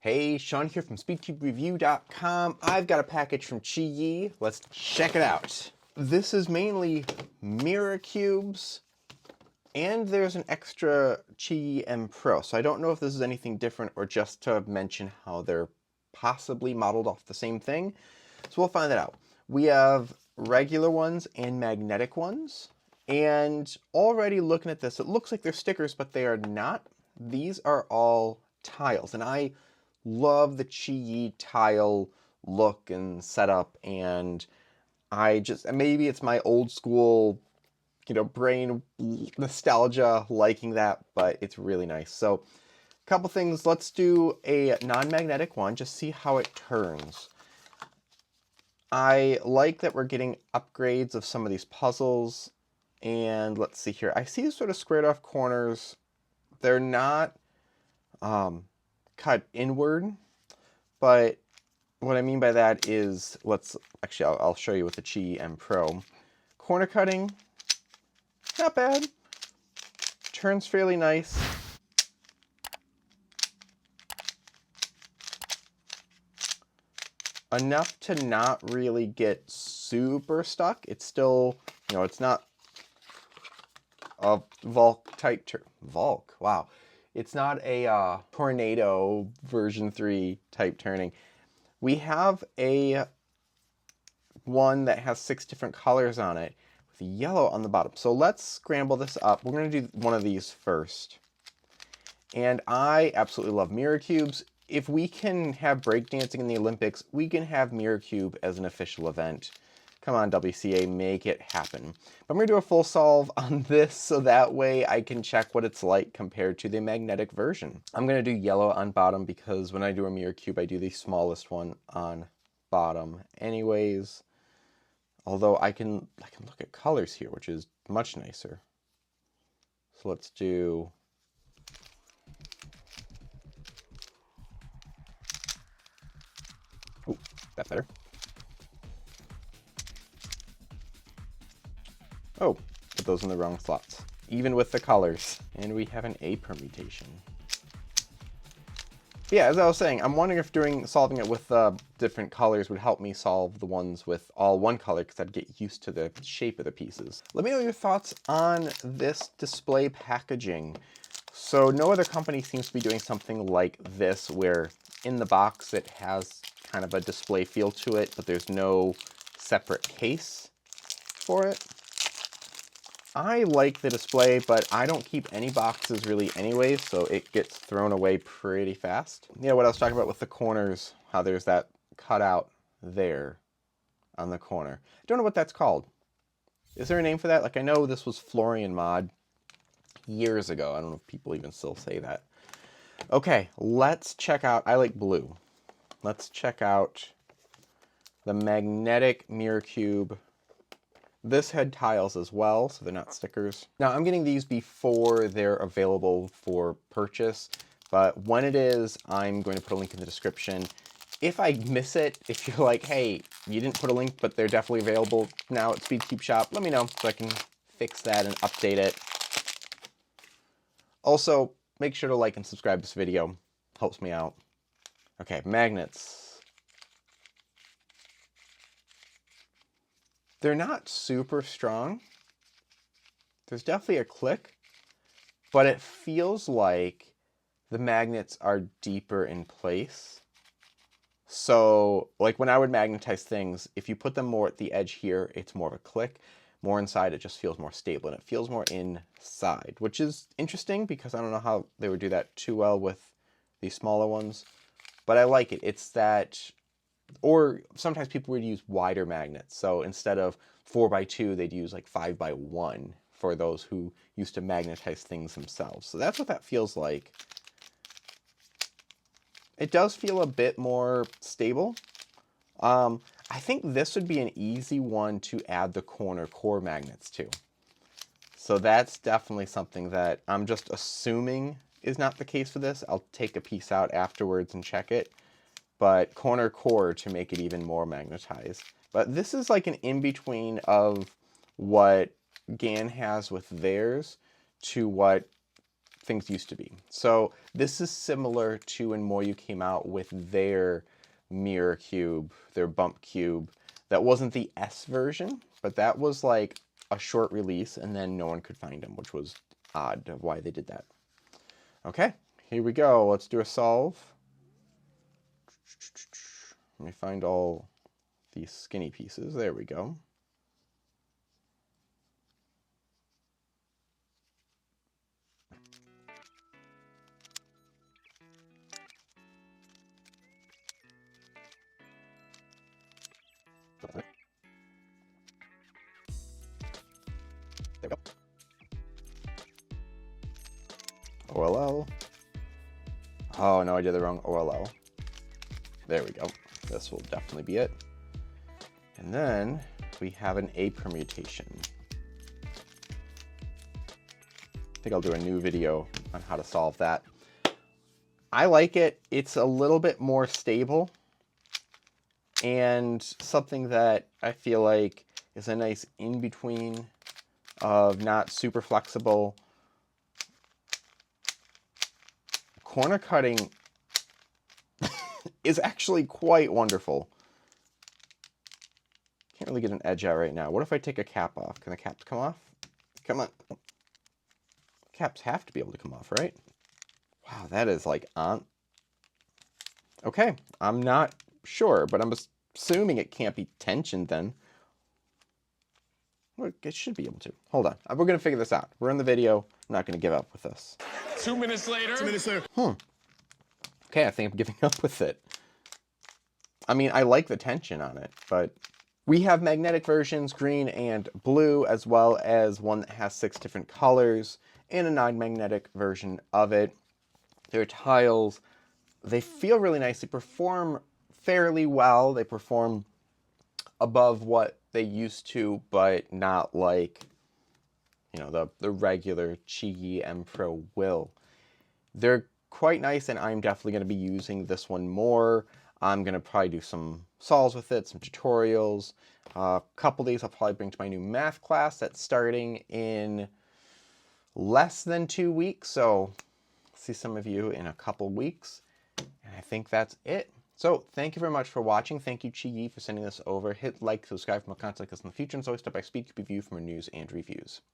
Hey, Sean here from SpeedCubeReview.com. I've got a package from QiYi. Let's check it out. This is mainly mirror cubes, and there's an extra QiYi M Pro. So I don't know if this is anything different or just to mention how they're possibly modeled off the same thing. So we'll find that out. We have regular ones and magnetic ones. And already looking at this, it looks like they're stickers, but they are not. These are all tiles, and I love the QiYi tile look and setup, and maybe it's my old school, brain nostalgia liking that, but it's really nice. So a couple things, let's do a non-magnetic one, just see how it turns. I like that we're getting upgrades of some of these puzzles, and let's see here. I see sort of squared off corners. They're not cut inward, but what I mean by that is, I'll show you with the QiYi M Pro. Corner cutting, not bad. Turns fairly nice. Enough to not really get super stuck. It's still, it's not a Volk type Volk. Wow. It's not a Tornado version 3 type turning. We have a one that has 6 different colors on it with yellow on the bottom. So let's scramble this up. We're going to do one of these first. And I absolutely love mirror cubes. If we can have breakdancing in the Olympics, we can have mirror cube as an official event. Come on, WCA, make it happen. But I'm going to do a full solve on this so that way I can check what it's like compared to the magnetic version. I'm going to do yellow on bottom because when I do a mirror cube, I do the smallest one on bottom anyways. Although I can look at colors here, which is much nicer. So let's do... Ooh, that's better. Oh, put those in the wrong slots. Even with the colors. And we have an A permutation. But yeah, as I was saying, I'm wondering if solving it with different colors would help me solve the ones with all one color, because I'd get used to the shape of the pieces. Let me know your thoughts on this display packaging. So no other company seems to be doing something like this, where in the box it has kind of a display feel to it, but there's no separate case for it. I like the display, but I don't keep any boxes really anyways, so it gets thrown away pretty fast. Yeah, what I was talking about with the corners, how there's that cutout there on the corner. I don't know what that's called. Is there a name for that? Like, I know this was Florian Mod years ago. I don't know if people even still say that. Okay, let's check out, I like blue. Let's check out the magnetic mirror cube. This had tiles as well, so they're not stickers. Now, I'm getting these before they're available for purchase, but when it is, I'm going to put a link in the description. If I miss it, if you're like, hey, you didn't put a link, but they're definitely available now at SpeedCube Shop, let me know so I can fix that and update it. Also, make sure to like and subscribe to this video. Helps me out. Okay, magnets. They're not super strong. There's definitely a click, but it feels like the magnets are deeper in place. So, like when I would magnetize things, if you put them more at the edge here, it's more of a click. More inside, it just feels more stable, and it feels more inside, which is interesting because I don't know how they would do that too well with these smaller ones, but I like it. It's that... Or sometimes people would use wider magnets. So instead of 4x2, they'd use like 5x1 for those who used to magnetize things themselves. So that's what that feels like. It does feel a bit more stable. I think this would be an easy one to add the corner core magnets to. So that's definitely something that I'm just assuming is not the case for this. I'll take a piece out afterwards and check it. But corner core to make it even more magnetized. But this is like an in-between of what GAN has with theirs to what things used to be. So this is similar to when Moyu came out with their mirror cube, their bump cube. That wasn't the S version, but that was like a short release, and then no one could find them, which was odd of why they did that. Okay, here we go. Let's do a solve. Let me find all these skinny pieces. There we go. There we go. OLL. Oh, no, I did the wrong OLL. There we go. This will definitely be it. And then we have an A permutation. I think I'll do a new video on how to solve that. I like it. It's a little bit more stable and something that I feel like is a nice in-between of not super flexible. Corner cutting is actually quite wonderful. Can't really get an edge out right now. What if I take a cap off? Can the caps come off? Come on. Caps have to be able to come off, right? Wow, that is like on. Okay, I'm not sure, but I'm assuming it can't be tensioned then. Well, it should be able to. Hold on. We're going to figure this out. We're in the video. I'm not going to give up with this. 2 minutes later. 2 minutes later. Okay, I think I'm giving up with it. I mean, I like the tension on it, but we have magnetic versions, green and blue, as well as one that has 6 different colors and a non-magnetic version of it. They're tiles. They feel really nice. They perform fairly well. They perform above what they used to, but not like, you know, the regular QiYi M Pro will. They're quite nice, and I'm definitely going to be using this one more. I'm going to probably do some solves with it, some tutorials. A couple of these I'll probably bring to my new math class that's starting in less than 2 weeks. So see some of you in a couple weeks. And I think that's it. So thank you very much for watching. Thank you, QiYi, for sending this over. Hit like, subscribe for more content like this in the future. And it's always step by speed keep you view for more news and reviews.